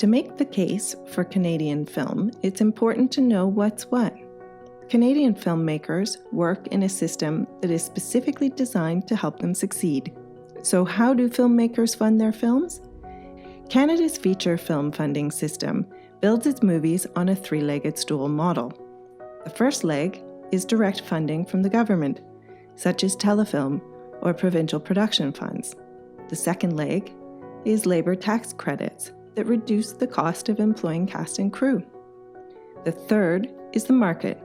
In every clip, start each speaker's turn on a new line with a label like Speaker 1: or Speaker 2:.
Speaker 1: To make the case for Canadian film, it's important to know what's what. Canadian filmmakers work in a system that is specifically designed to help them succeed. So how do filmmakers fund their films? Canada's feature film funding system builds its movies on a three-legged stool model. The first leg is direct funding from the government, such as telefilm or provincial production funds. The second leg is labour tax credits that reduce the cost of employing cast and crew. The third is the market,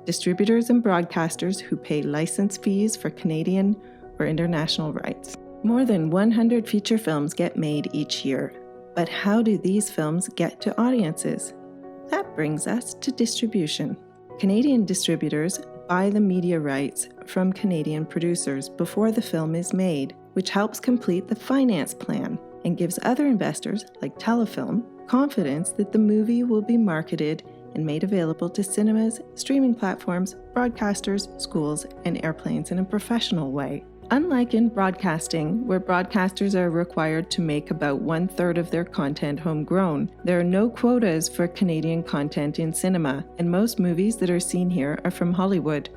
Speaker 1: distributors and broadcasters who pay license fees for Canadian or international rights. More than 100 feature films get made each year, but how do these films get to audiences? That brings us to distribution. Canadian distributors buy the media rights from Canadian producers before the film is made, which helps complete the finance plan and gives other investors, like Telefilm, confidence that the movie will be marketed and made available to cinemas, streaming platforms, broadcasters, schools, and airplanes in a professional way. Unlike in broadcasting, where broadcasters are required to make about 1/3 of their content homegrown, there are no quotas for Canadian content in cinema, and most movies that are seen here are from Hollywood.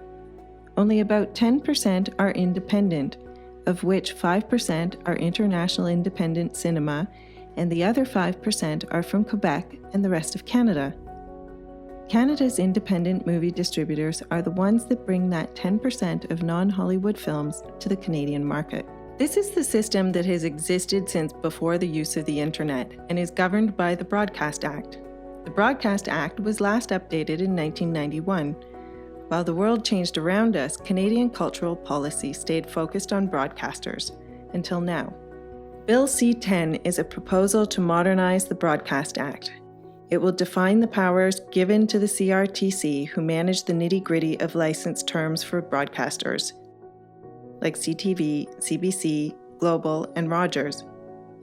Speaker 1: Only about 10% are independent, of which 5% are international independent cinema, and the other 5% are from Quebec and the rest of Canada. Canada's independent movie distributors are the ones that bring that 10% of non-Hollywood films to the Canadian market. This is the system that has existed since before the use of the internet and is governed by the Broadcast Act. The Broadcast Act was last updated in 1991. While the world changed around us, Canadian cultural policy stayed focused on broadcasters until now. Bill C-10 is a proposal to modernize the Broadcast Act. It will define the powers given to the CRTC, who manage the nitty-gritty of license terms for broadcasters, like CTV, CBC, Global, and Rogers,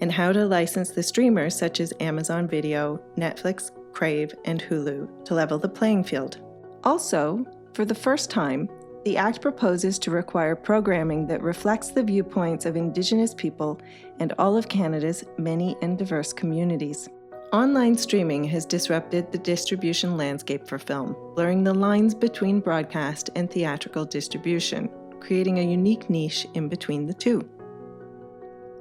Speaker 1: and how to license the streamers such as Amazon Video, Netflix, Crave, and Hulu to level the playing field. Also, for the first time, the Act proposes to require programming that reflects the viewpoints of Indigenous people and all of Canada's many and diverse communities. Online streaming has disrupted the distribution landscape for film, blurring the lines between broadcast and theatrical distribution, creating a unique niche in between the two.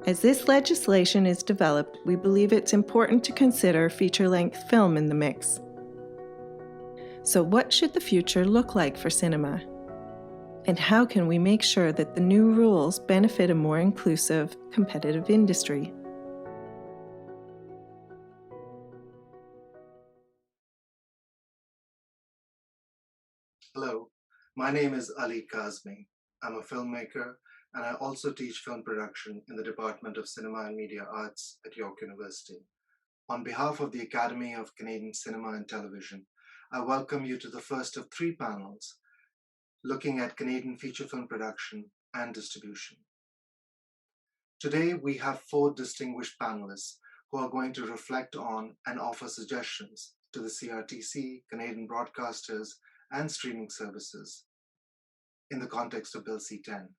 Speaker 1: As this legislation is developed, we believe it's important to consider feature-length film in the mix. So what should the future look like for cinema? And how can we make sure that the new rules benefit a more inclusive, competitive industry?
Speaker 2: Hello, my name is Ali Kazmi. I'm a filmmaker, and I also teach film production in the Department of Cinema and Media Arts at York University. On behalf of the Academy of Canadian Cinema and Television, I welcome you to the first of 3 panels looking at Canadian feature film production and distribution. Today, we have 4 distinguished panelists who are going to reflect on and offer suggestions to the CRTC, Canadian broadcasters, and streaming services in the context of Bill C-10.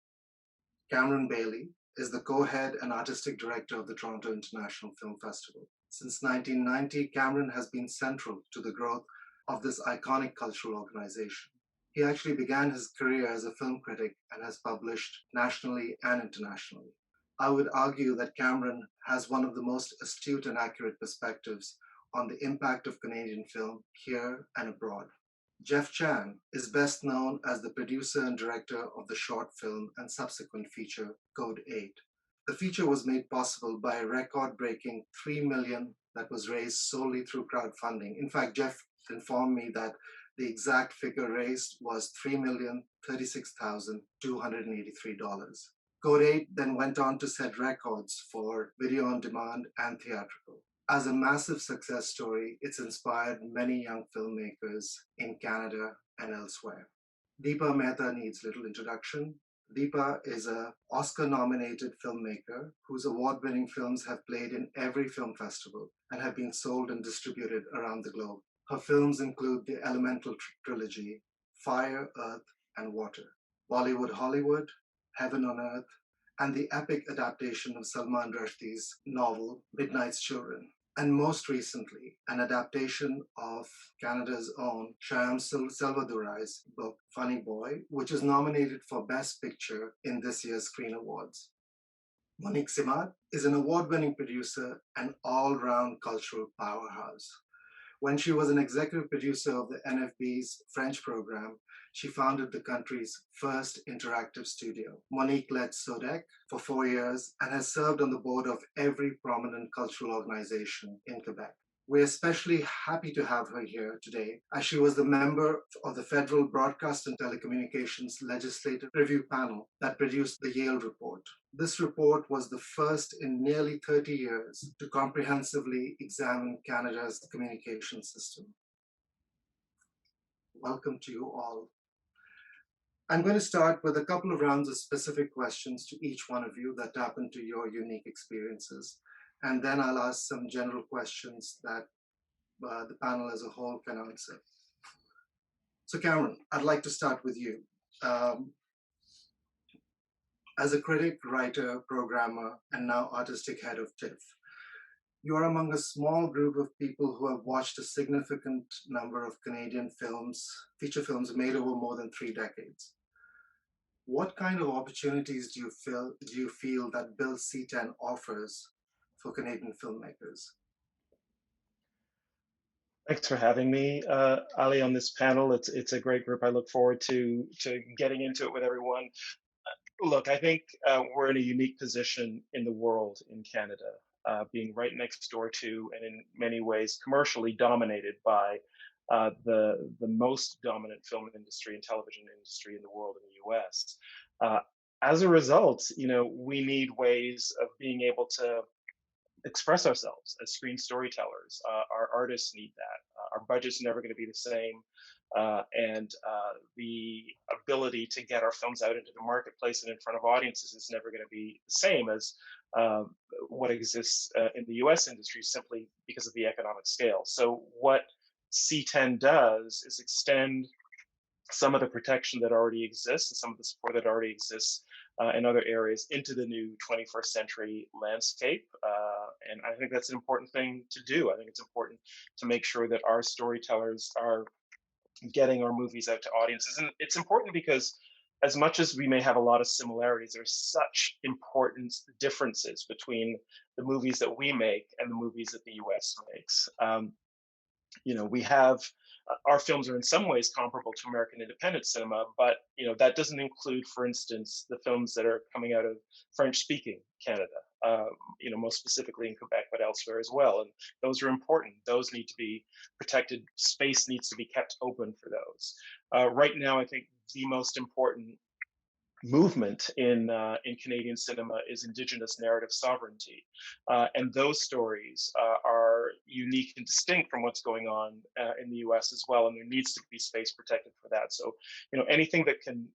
Speaker 2: Cameron Bailey is the co-head and artistic director of the Toronto International Film Festival. Since 1990, Cameron has been central to the growth of this iconic cultural organization. He actually began his career as a film critic and has published nationally and internationally. I would argue that Cameron has one of the most astute and accurate perspectives on the impact of Canadian film here and abroad. Jeff Chan is best known as the producer and director of the short film and subsequent feature Code 8. The feature was made possible by a record-breaking $3 million that was raised solely through crowdfunding. In fact, Jeff informed me that the exact figure raised was $3,036,283. Code 8 then went on to set records for video on demand and theatrical. As a massive success story, it's inspired many young filmmakers in Canada and elsewhere. Deepa Mehta needs little introduction. Deepa is an Oscar-nominated filmmaker whose award-winning films have played in every film festival and have been sold and distributed around the globe. Her films include the Elemental trilogy, Fire, Earth, and Water, Bollywood Hollywood, Heaven on Earth, and the epic adaptation of Salman Rushdie's novel, Midnight's Children. and most recently, an adaptation of Canada's own Shyam Selvadurais book, Funny Boy, which is nominated for Best Picture in this year's Screen Awards. Monique Simard is an award-winning producer and all-round cultural powerhouse. When she was an executive producer of the NFB's French program, she founded the country's first interactive studio. Monique led SODEC for 4 years and has served on the board of every prominent cultural organization in Quebec. We're especially happy to have her here today, as she was the member of the Federal Broadcast and Telecommunications Legislative Review Panel that produced the Yale Report. This report was the first in nearly 30 years to comprehensively examine Canada's communication system. Welcome to you all. I'm going to start with a couple of rounds of specific questions to each one of you that tap into your unique experiences. And then I'll ask some general questions that the panel as a whole can answer. So Cameron, I'd like to start with you. As a critic, writer, programmer, and now artistic head of TIFF, you are among a small group of people who have watched a significant number of Canadian films, feature films made over more than 3 decades. What kind of opportunities do you feel that Bill C-10 offers for Canadian filmmakers?
Speaker 3: Thanks for having me, Ali, on this panel. It's a great group. I look forward to getting into it with everyone. Look, I think we're in a unique position in the world in Canada, being right next door to, and in many ways commercially dominated by the most dominant film industry and television industry in the world in the U.S. As a result, we need ways of being able to express ourselves as screen storytellers. Our artists need that. Our budget's never going to be the same. And the ability to get our films out into the marketplace and in front of audiences is never going to be the same as what exists in the US industry, simply because of the economic scale. So what C-10 does is extend some of the protection that already exists and some of the support that already exists in other areas into the new 21st century landscape. And I think that's an important thing to do. I think it's important to make sure that our storytellers are getting our movies out to audiences. And it's important because as much as we may have a lot of similarities, there's such important differences between the movies that we make and the movies that the US makes. We have our films are in some ways comparable to American independent cinema, but that doesn't include, for instance, the films that are coming out of French-speaking Canada, most specifically in Quebec, but elsewhere as well. And those are important. Those need to be protected. Space needs to be kept open for those. Right now, I think the most important movement in Canadian cinema is Indigenous narrative sovereignty, and those stories are unique and distinct from what's going on in the U.S. as well, and there needs to be space protected for that. So, anything that can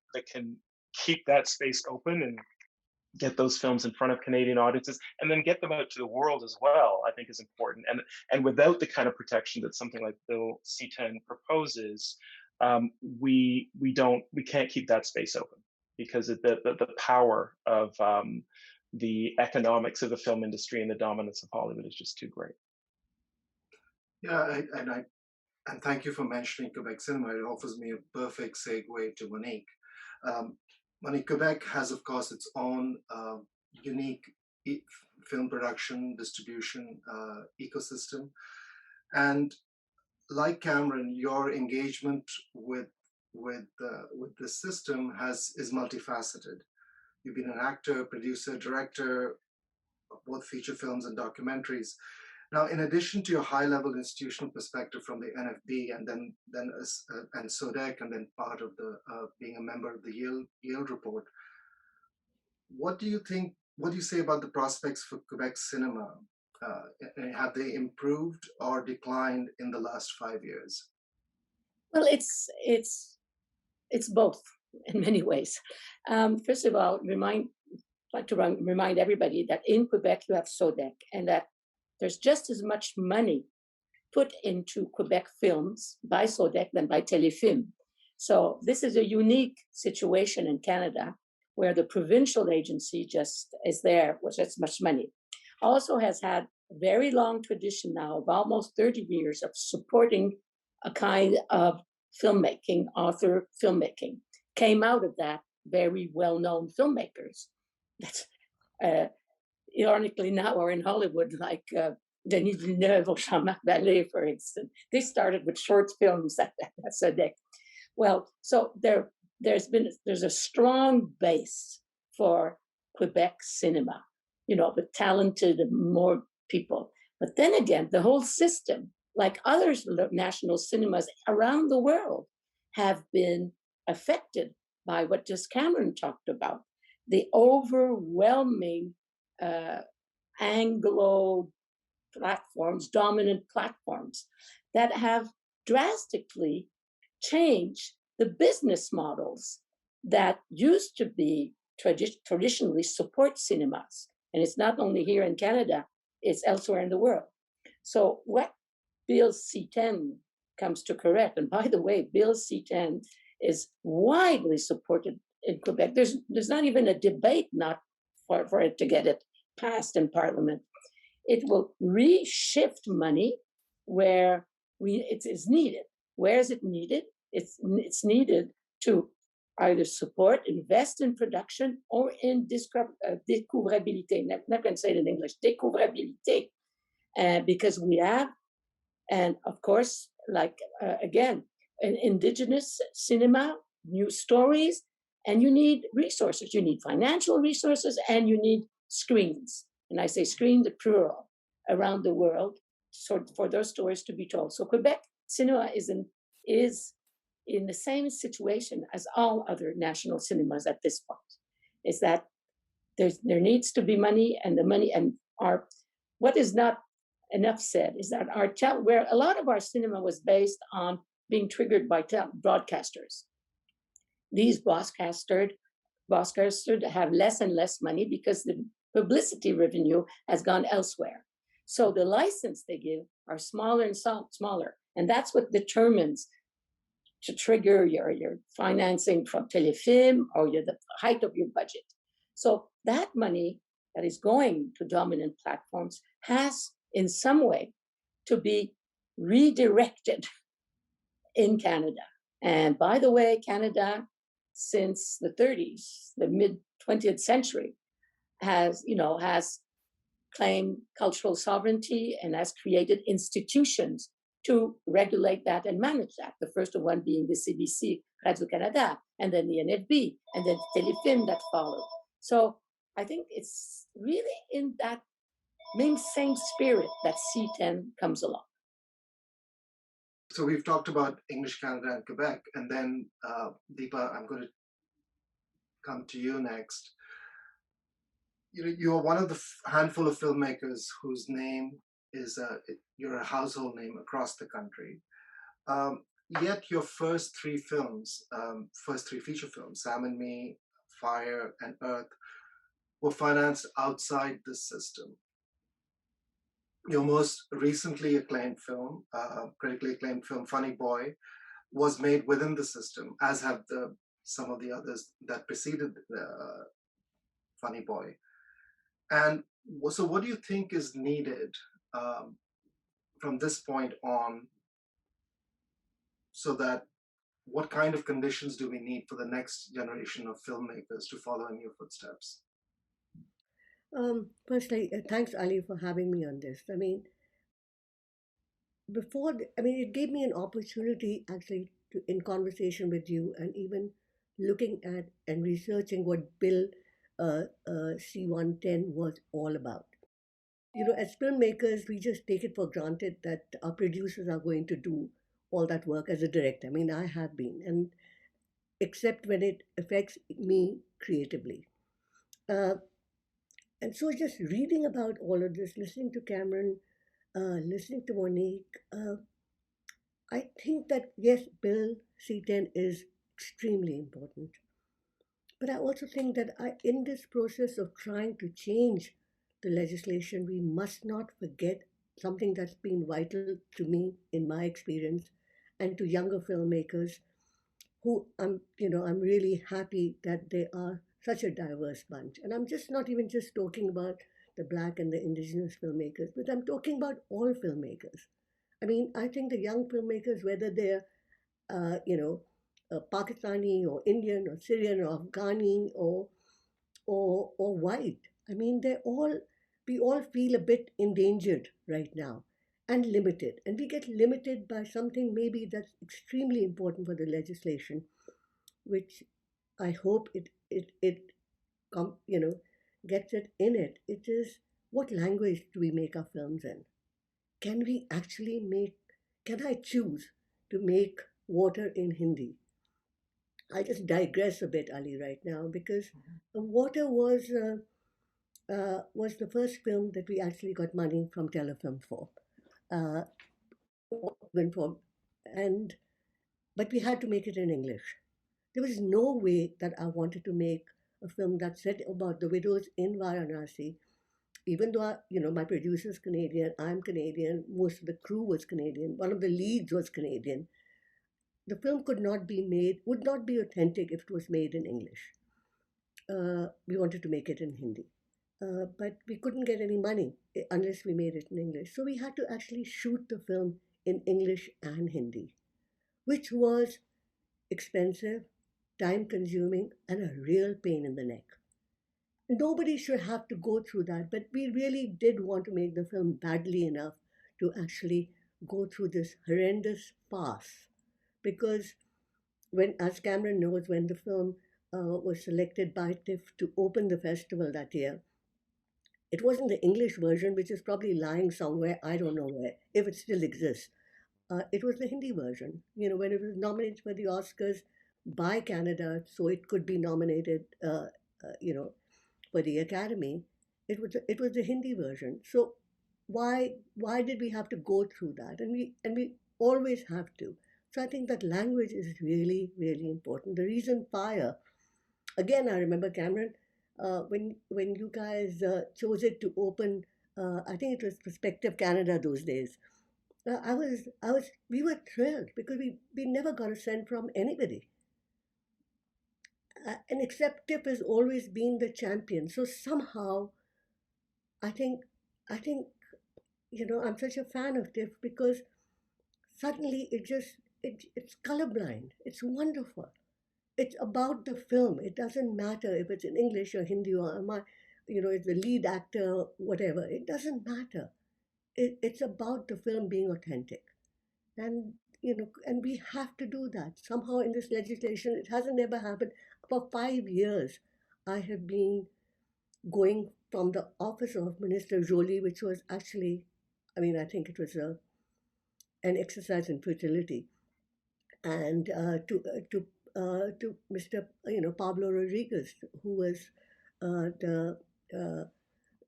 Speaker 3: keep that space open and get those films in front of Canadian audiences, and then get them out to the world as well, I think is important. And without the kind of protection that something like Bill C-10 proposes, we can't keep that space open, because the power of the economics of the film industry and the dominance of Hollywood is just too great.
Speaker 2: Yeah, and thank you for mentioning Quebec cinema. It offers me a perfect segue to Monique. Monique, Quebec has, of course, its own unique film production, distribution ecosystem. And like Cameron, your engagement with the system is multifaceted. You've been an actor, producer, director of both feature films and documentaries. Now, in addition to your high-level institutional perspective from the NFB and then and SODEC, and then part of the being a member of the Yale Report, what do you think? What do you say about the prospects for Quebec cinema? Have they improved or declined in the last 5 years?
Speaker 4: Well, it's both in many ways. First of all, I'd like to remind everybody that in Quebec you have SODEC, and that there's just as much money put into Quebec films by SODEC than by Téléfilm. So this is a unique situation in Canada, where the provincial agency just is there with as much money. Also has had very long tradition now of almost 30 years of supporting a kind of filmmaking, author filmmaking. Came out of that very well-known filmmakers. That's ironically now are in Hollywood, like Denis Villeneuve or Jean-Marc Vallée, for instance. They started with short films at SEDEC. Well, so there's a strong base for Quebec cinema, with talented more people. But then again, the whole system, like other national cinemas around the world, have been affected by what just Cameron talked about, the overwhelming Anglo platforms, dominant platforms that have drastically changed the business models that used to be traditionally support cinemas. And it's not only here in Canada, it's elsewhere in the world. So what Bill C-10 comes to correct, and by the way, Bill C-10 is widely supported in Quebec. There's not even a debate not for it to get it passed in Parliament. It will reshift money where it is needed. Where is it needed? It's needed to either support, invest in production, or in découvrabilité. I'm not going to say it in English, découvrabilité, because we have, and of course, like again, an indigenous cinema, new stories, and you need resources. You need financial resources, and you need screens. And I say screen, the plural, around the world, so for those stories to be told. So Quebec cinema is in the same situation as all other national cinemas at this point. Is that there needs to be money, and the money, and what is not enough said is that where a lot of our cinema was based on being triggered by broadcasters. These broadcasters have less and less money because the publicity revenue has gone elsewhere. So the license they give are smaller and smaller. And that's what determines to trigger your financing from Telefilm or the height of your budget. So that money that is going to dominant platforms has in some way to be redirected in Canada. And by the way, Canada, since the 30s, the mid 20th century, has claimed cultural sovereignty and has created institutions to regulate that and manage that. The first one being the CBC, Radio-Canada, and then the NFB, and then Telefilm that followed. So I think it's really in that same spirit that C-10 comes along.
Speaker 2: So we've talked about English Canada and Quebec, and then Deepa, I'm going to come to you next. You're one of the handful of filmmakers whose name is you're a household name across the country. Yet your first three feature films, Sam and Me, Fire, and Earth, were financed outside this system. Your most recently acclaimed film, critically acclaimed film, Funny Boy, was made within the system, as have some of the others that preceded Funny Boy. And so what do you think is needed from this point on, so that what kind of conditions do we need for the next generation of filmmakers to follow in your footsteps?
Speaker 5: Firstly, thanks, Ali, for having me on this. It gave me an opportunity actually in conversation with you, and even looking at and researching what Bill C-110 was all about. As filmmakers, we just take it for granted that our producers are going to do all that work as a director. I have been, and except when it affects me creatively. And so just reading about all of this, listening to Cameron, listening to Monique, I think that, yes, Bill C-10 is extremely important. But I also think that in this process of trying to change the legislation, we must not forget something that's been vital to me in my experience and to younger filmmakers who I'm really happy that they are such a diverse bunch. And I'm just not even just talking about the Black and the Indigenous filmmakers, but I'm talking about all filmmakers. I mean, I think the young filmmakers, whether they're, Pakistani or Indian or Syrian or Afghani or white, I mean, we all feel a bit endangered right now and limited. And we get limited by something maybe that's extremely important for the legislation, which I hope gets it in it. It is, what language do we make our films in? Can I choose to make Water in Hindi? I just digress a bit, Ali, right now, because Water was the first film that we actually got money from Telefilm for. But we had to make it in English. There was no way that I wanted to make a film that said about the widows in Varanasi, even though my producer's Canadian, I'm Canadian, most of the crew was Canadian, one of the leads was Canadian. The film would not be authentic if it was made in English. We wanted to make it in Hindi. But we couldn't get any money unless we made it in English. So we had to actually shoot the film in English and Hindi, which was expensive, time-consuming, and a real pain in the neck. Nobody should have to go through that, but we really did want to make the film badly enough to actually go through this horrendous farce. Because as Cameron knows, when the film was selected by TIFF to open the festival that year, it wasn't the English version, which is probably lying somewhere, I don't know where, if it still exists. It was the Hindi version, when it was nominated for the Oscars by Canada, so it could be nominated, for the Academy. It was the Hindi version. So why did we have to go through that? And we always have to. So I think that language is really, really important. The reason Fire, again, I remember, Cameron, when you guys chose it to open, I think it was Perspective Canada those days. We were thrilled because we never got a cent from anybody. And except TIFF has always been the champion. So somehow, I think, I'm such a fan of TIFF because suddenly it's colorblind. It's wonderful. It's about the film. It doesn't matter if it's in English or Hindi or it's the lead actor, whatever. It doesn't matter. It's about the film being authentic. And we have to do that. Somehow in this legislation, it hasn't ever happened. For 5 years, I have been going from the office of Minister Jolie, which was actually, I think it was an exercise in futility, and to Mr. Pablo Rodriguez, who was the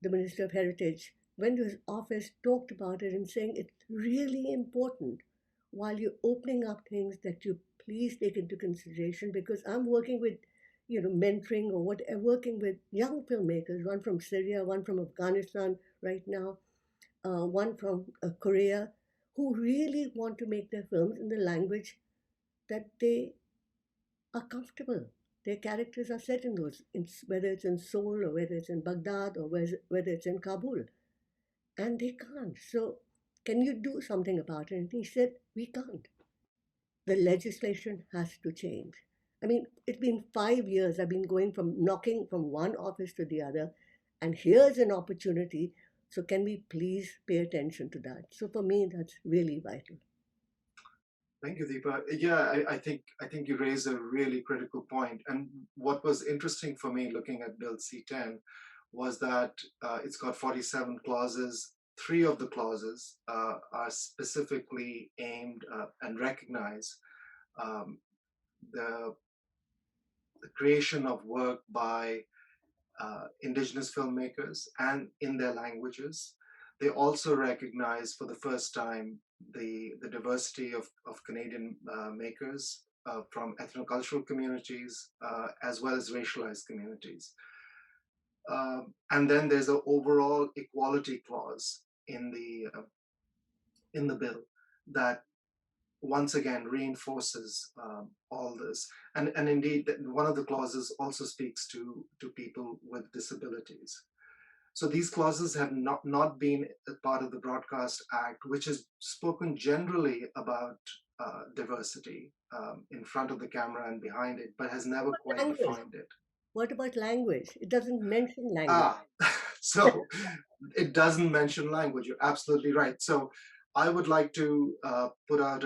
Speaker 5: Minister of Heritage, went to his office, talked about it, and saying it's really important while you're opening up things that you please take into consideration, because I'm working with, mentoring or whatever, working with young filmmakers, one from Syria, one from Afghanistan right now, one from Korea, who really want to make their films in the language that they are comfortable. Their characters are set in those, whether it's in Seoul or whether it's in Baghdad or whether it's in Kabul. And they can't. So can you do something about it? And he said, we can't. The legislation has to change. It's been 5 years. I've been knocking from one office to the other, and here's an opportunity. So can we please pay attention to that? So for me, that's really vital.
Speaker 2: Thank you, Deepa. Yeah, I think you raise a really critical point. And what was interesting for me looking at Bill C-10 was that it's got 47 clauses. 3 of the clauses are specifically aimed and recognize the creation of work by Indigenous filmmakers and in their languages. They also recognize for the first time the diversity of Canadian makers from ethnocultural communities as well as racialized communities. And then there's an overall equality clause in the bill that once again reinforces all this. And indeed, one of the clauses also speaks to people with disabilities. So these clauses have not been a part of the Broadcast Act, which has spoken generally about diversity in front of the camera and behind it, but has never quite
Speaker 5: Language.
Speaker 2: defined it.
Speaker 5: What about language? It doesn't mention language.
Speaker 2: So it doesn't mention language. You're absolutely right. So I would like to put out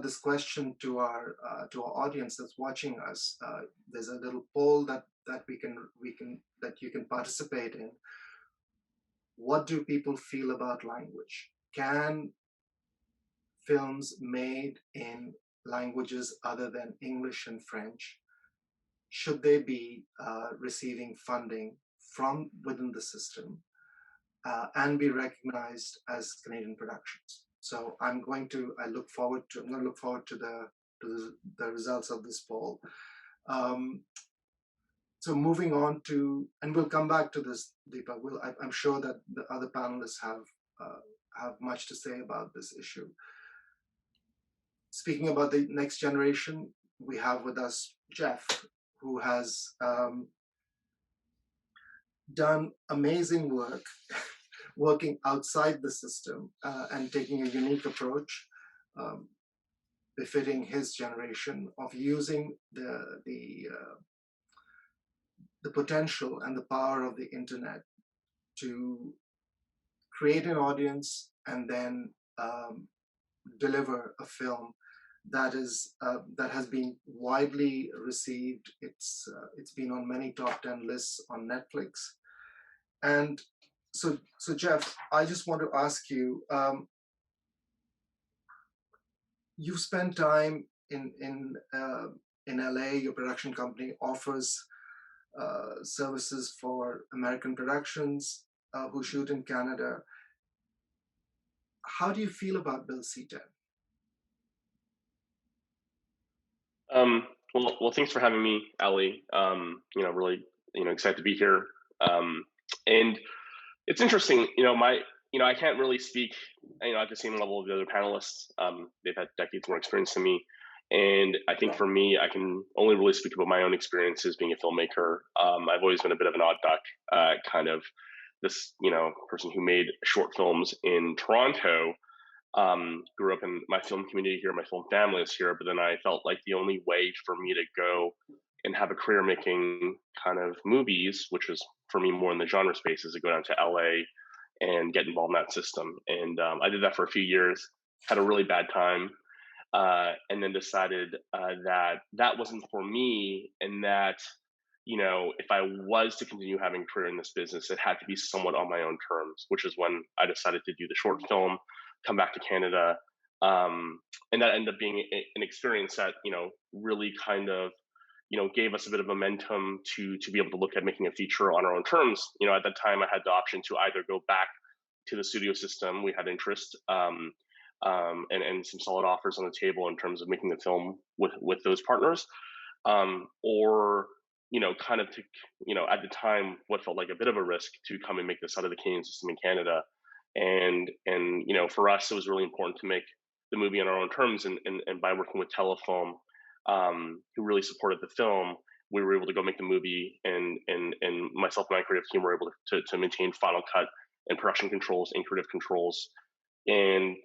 Speaker 2: this question to our audience that's watching us. There's a little poll that you can participate in. What do people feel about language? Can films made in languages other than English and French, should they be receiving funding from within the system and be recognized as Canadian productions? So I look forward to the results of this poll. So moving on to, and we'll come back to this, Deepa. I'm sure that the other panelists have much to say about this issue. Speaking about the next generation, we have with us Jeff, who has done amazing work working outside the system and taking a unique approach befitting his generation of using the potential and the power of the internet to create an audience and then deliver a film that has been widely received. It's been on many top 10 lists on Netflix. And so Jeff, I just want to ask you, you've spent time in LA. Your production company offers services for American productions who shoot in Canada. How do you feel about Bill C-10?
Speaker 6: Well, thanks for having me, Ali. Really, excited to be here. And it's interesting, I can't really speak, at the same level of the other panelists. They've had decades more experience than me. And I think for me, I can only really speak about my own experiences being a filmmaker. I've always been a bit of an odd duck, kind of this, person who made short films in Toronto. Grew up in my film community here, my film family is here, but then I felt like the only way for me to go and have a career making kind of movies, which was for me more in the genre space, is to go down to LA and get involved in that system. And I did that for a few years, had a really bad time, and then decided that wasn't for me, and that, if I was to continue having a career in this business, it had to be somewhat on my own terms, which is when I decided to do the short film, come back to Canada. And that ended up being an experience that, really kind of, gave us a bit of momentum to be able to look at making a feature on our own terms. At that time, I had the option to either go back to the studio system. We had interest and some solid offers on the table in terms of making the film with those partners, or kind of to, at the time, what felt like a bit of a risk to come and make this out of the Canadian system in Canada. And for us, it was really important to make the movie on our own terms. And by working with Telefilm, who really supported the film, we were able to go make the movie. And myself and my creative team were able to maintain final cut and production controls and creative controls. And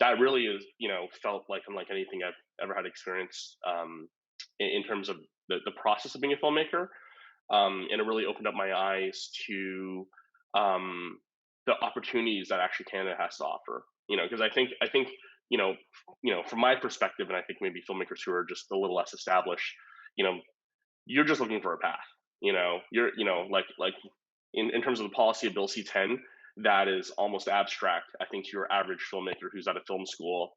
Speaker 6: that really is felt like unlike anything I've ever had experience in terms of the process of being a filmmaker. And it really opened up my eyes to the opportunities that actually Canada has to offer. Because I think from my perspective, and I think maybe filmmakers who are just a little less established, you're just looking for a path. You're like in terms of the policy of Bill C-10, that is almost abstract, I think, to your average filmmaker who's at a film school,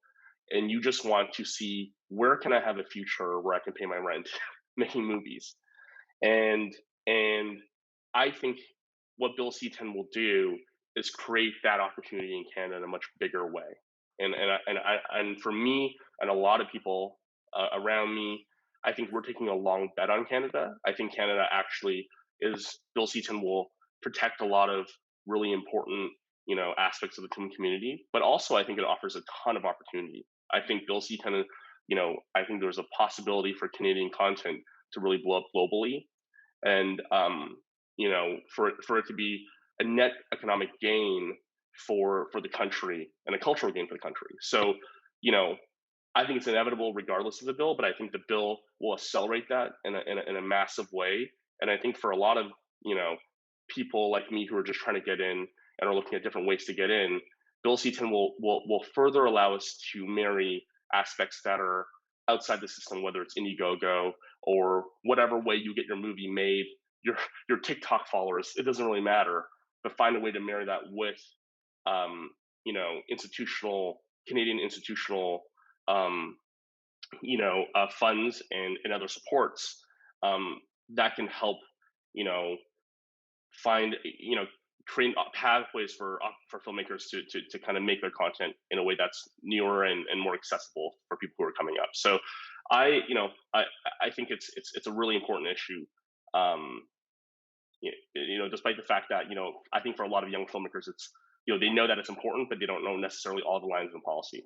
Speaker 6: and you just want to see, where can I have a future where I can pay my rent making movies? And I think what Bill C-10 will do is create that opportunity in Canada in a much bigger way. And for me and a lot of people around me, I think we're taking a long bet on Canada. I think Canada actually is, Bill C-10 will protect a lot of really important, aspects of the film community, but also I think it offers a ton of opportunity. I think Bill C-10, I think there's a possibility for Canadian content to really blow up globally. And for it to be a net economic gain for the country and a cultural gain for the country. So, I think it's inevitable regardless of the bill, but I think the bill will accelerate that in a massive way. And I think for a lot of, people like me who are just trying to get in and are looking at different ways to get in, Bill C-10 will further allow us to marry aspects that are outside the system, whether it's Indiegogo or whatever way you get your movie made, your TikTok followers, it doesn't really matter, but find a way to marry that with, Canadian institutional, funds and other supports that can help, find, create pathways for filmmakers to kind of make their content in a way that's newer and more accessible for people who are coming up. So I think it's a really important issue. Despite the fact that, I think for a lot of young filmmakers, it's, they know that it's important, but they don't know necessarily all the lines in policy.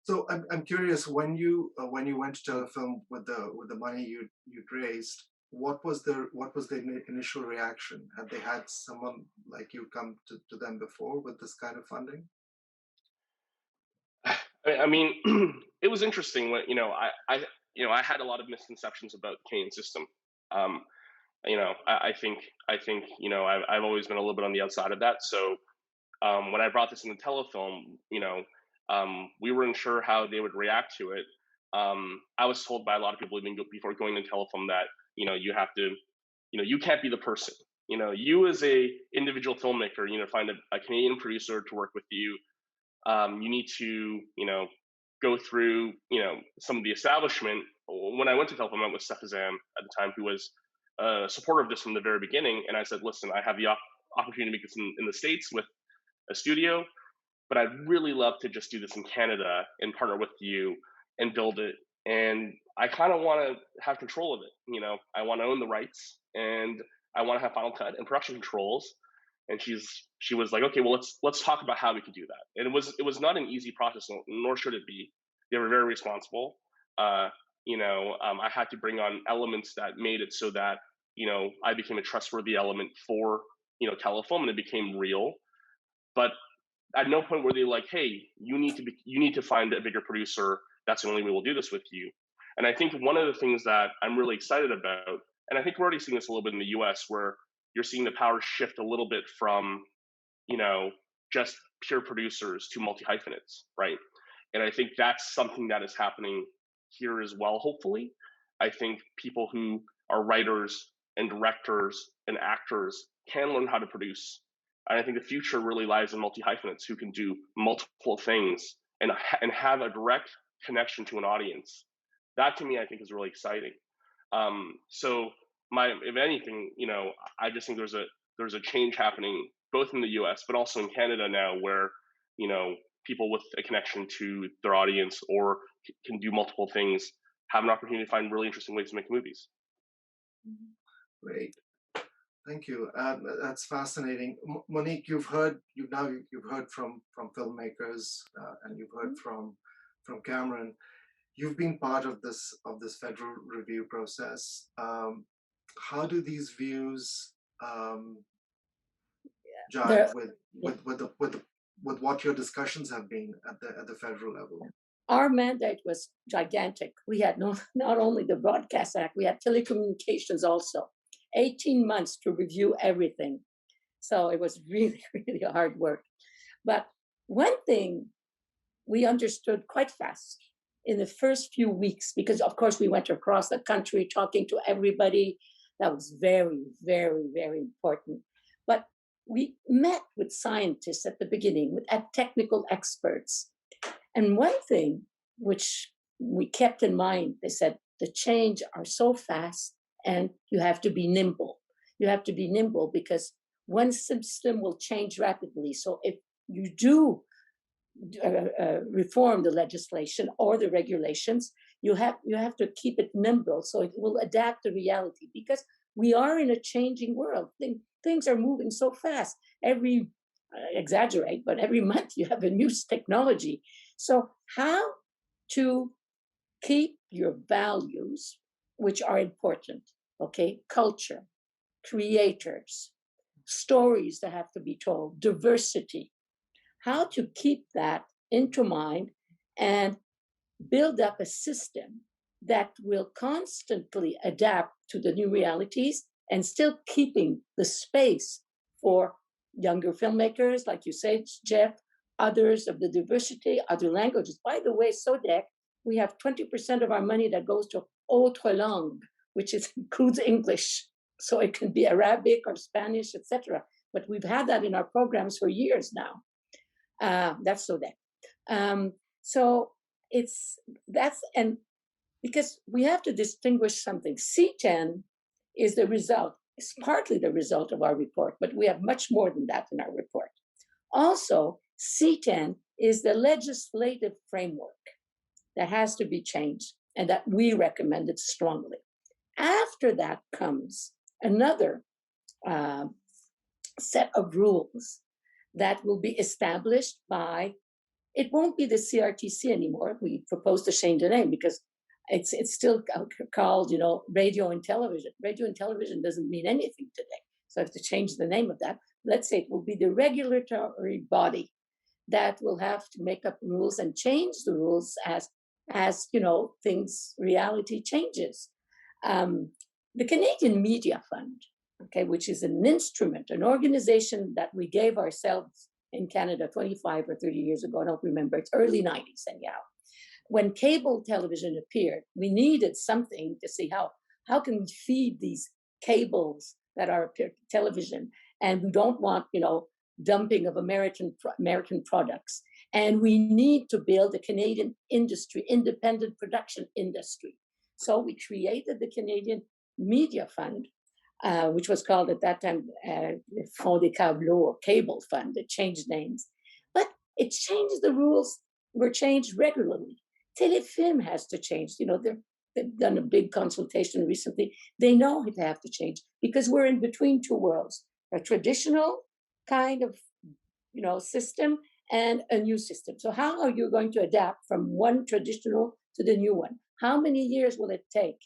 Speaker 2: So I'm curious, when you went to Telefilm with the money you'd raised, what was the initial reaction? Had they had someone like you come to them before with this kind of funding?
Speaker 6: I mean, it was interesting when, I had a lot of misconceptions about the Canadian system. I think I've always been a little bit on the outside of that. So when I brought this in the Telefilm, we weren't sure how they would react to it. I was told by a lot of people even before going to Telefilm that, you have to, you can't be the person. You as a individual filmmaker, find a Canadian producer to work with you. You need to, go through, some of the establishment. When I went to Telefilm, I went with Stefazam at the time, who was a supporter of this from the very beginning. And I said, listen, I have the opportunity to make this in the States with a studio, but I'd really love to just do this in Canada and partner with you and build it. And I kind of want to have control of it. I want to own the rights and I want to have final cut and production controls. And she was like, okay, well, let's talk about how we could do that. And it was not an easy process, nor should it be. They were very responsible. I had to bring on elements that made it so that, I became a trustworthy element for, Telefilm, and it became real. But at no point were they like, hey, you need to find a bigger producer. That's the only way we'll do this with you. And I think one of the things that I'm really excited about, and I think we're already seeing this a little bit in the US, where you're seeing the power shift a little bit from, just pure producers to multi-hyphenates, right? And I think that's something that is happening here as well, hopefully. I think people who are writers and directors and actors can learn how to produce. And I think the future really lies in multi-hyphenates who can do multiple things and have a direct connection to an audience. That to me, I think is really exciting. So if anything, I just think there's a change happening both in the US, but also in Canada now, where, people with a connection to their audience or can do multiple things have an opportunity to find really interesting ways to make movies.
Speaker 2: Great. Thank you. That's fascinating. Monique, you've heard from filmmakers and you've heard from Cameron. You've been part of this federal review process. How do these views jive with what your discussions have been at the federal level?
Speaker 4: Our mandate was gigantic. We had not only the Broadcast Act, we had telecommunications also. 18 months to review everything. So it was really, really hard work. But one thing we understood quite fast in the first few weeks, because of course we went across the country talking to everybody. That was very, very, very important. But we met with scientists at the beginning, with technical experts. And one thing which we kept in mind, they said, the change are so fast and you have to be nimble. You have to be nimble because one system will change rapidly. So if you do reform the legislation or the regulations, you have to keep it nimble so it will adapt to reality, because we are in a changing world. Things are moving so fast. Exaggerate, but every month you have a new technology. So how to keep your values, which are important, okay? Culture, creators, stories that have to be told, diversity, how to keep that into mind and build up a system that will constantly adapt to the new realities and still keeping the space for younger filmmakers, like you said, Jeff, others of the diversity, other languages. By the way, SODEC, we have 20% of our money that goes to autre langue, which includes English. So it can be Arabic or Spanish, etc. But we've had that in our programs for years now. That's SODEC. So and because we have to distinguish something. C10 is the result, it's partly the result of our report, but we have much more than that in our report. Also, C10 is the legislative framework that has to be changed and that we recommended strongly. After that comes another set of rules that will be established by, it won't be the CRTC anymore. We propose to change the name because it's still called, radio and television. Radio and television doesn't mean anything today. So I have to change the name of that. Let's say it will be the regulatory body that will have to make up rules and change the rules as reality changes. The Canadian Media Fund, which is an instrument, an organization that we gave ourselves in Canada 25 or 30 years ago, I don't remember, it's early 90s anyhow. When cable television appeared, we needed something to see how can we feed these cables that are television, and we don't want, dumping of American products. And we need to build a Canadian industry, independent production industry. So we created the Canadian Media Fund, which was called at that time Fonds des Câbleaux, or Cable Fund. It changed names. But it changed, the rules were changed regularly. Telefilm has to change. They've done a big consultation recently. They know they have to change because we're in between two worlds, a traditional kind of, system and a new system. So how are you going to adapt from one traditional to the new one? How many years will it take?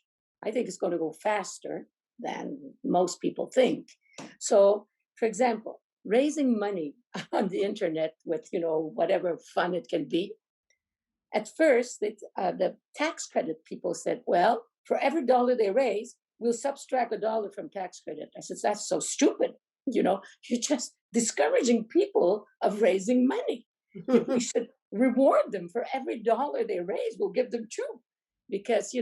Speaker 4: I think it's going to go faster than most people think. So, for example, raising money on the internet with, whatever fun it can be. At first, the tax credit people said, well, for every dollar they raise, we'll subtract $1 from tax credit. I said, that's so stupid. You're just discouraging people of raising money. We should reward them for every dollar they raise. We'll give them 2 because,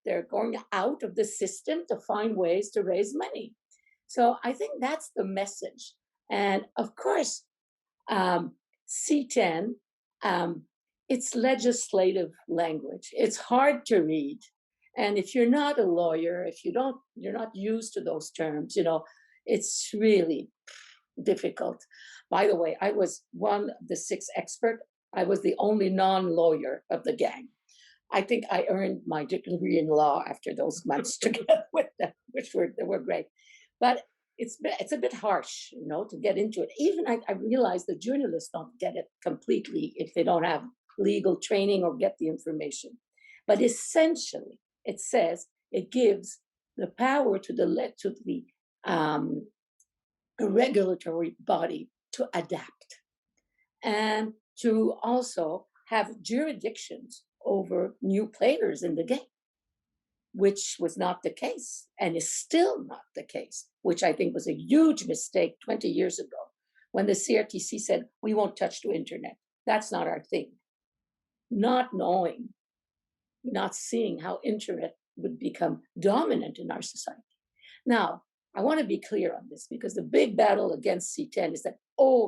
Speaker 4: they're going out of the system to find ways to raise money. So I think that's the message. And of course, C10, it's legislative language. It's hard to read. And if you're not a lawyer, if you're not used to those terms, it's really difficult. By the way, I was one of the 6 experts. I was the only non-lawyer of the gang. I think I earned my degree in law after those months together with them, which were great. But it's a bit harsh, to get into it. Even I realize the journalists don't get it completely if they don't have legal training or get the information. But essentially, it says it gives the power to the regulatory body to adapt and to also have jurisdictions over new players in the game, which was not the case and is still not the case, which I think was a huge mistake 20 years ago when the CRTC said, we won't touch the internet. That's not our thing. Not knowing, not seeing how internet would become dominant in our society. Now, I want to be clear on this because the big battle against C10 is that,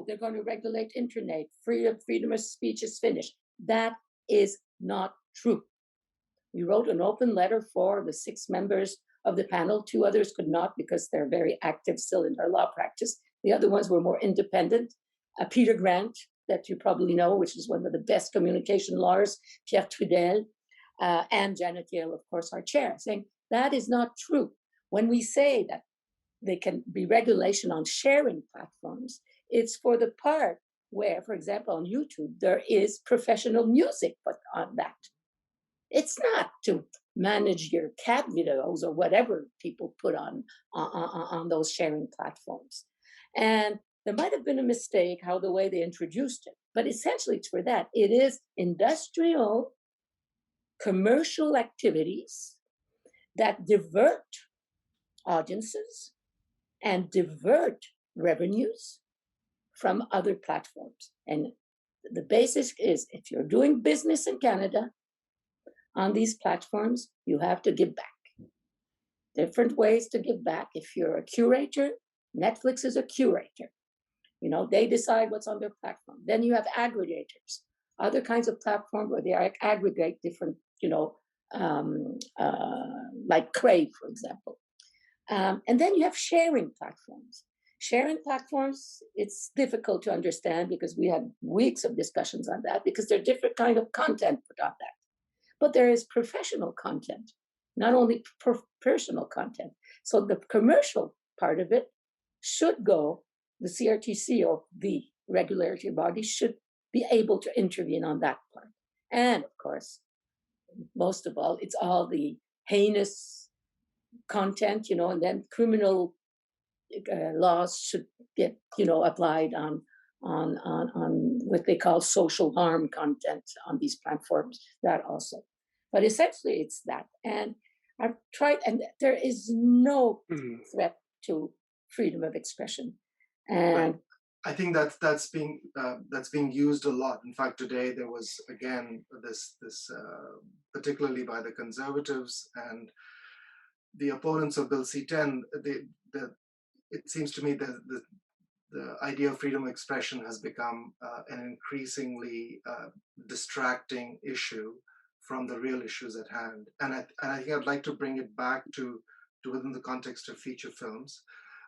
Speaker 4: they're going to regulate internet, freedom of speech is finished. That is not true. We wrote an open letter for the 6 members of the panel. 2 others could not because they're very active still in their law practice. The other ones were more independent. Peter Grant, that you probably know, which is one of the best communication lawyers, Pierre Trudel, and Janet Yale, of course, our chair, saying that is not true. When we say that they can be regulation on sharing platforms, it's for the part where, for example, on YouTube, there is professional music put on that. It's not to manage your cat videos or whatever people put on those sharing platforms. And there might have been a mistake how the way they introduced it, but essentially it's for that. It is industrial commercial activities that divert audiences and divert revenues from other platforms. And the basis is if you're doing business in Canada on these platforms, you have to give back. Different ways to give back. If you're a curator, Netflix is a curator. You know, they decide what's on their platform. Then you have aggregators, other kinds of platforms where they aggregate different, you know, like Crave, for example. And then you have sharing platforms. Sharing platforms, it's difficult to understand because we had weeks of discussions on that because there are different kind of content put on that. But there is professional content, not only personal content. So the commercial part of it should go, the CRTC or the regulatory body should be able to intervene on that part. And of course, most of all, it's all the heinous content, you know, and then criminal laws should get, you know, applied on what they call social harm content on these platforms, that also. But essentially it's that. And I've tried, and there is no threat to freedom of expression. And
Speaker 2: right. I think that's being used a lot. In fact, today there was again this particularly by the Conservatives and the opponents of Bill C-10. It seems to me that the idea of freedom of expression has become an increasingly distracting issue from the real issues at hand. And I think I'd like to bring it back to within the context of feature films.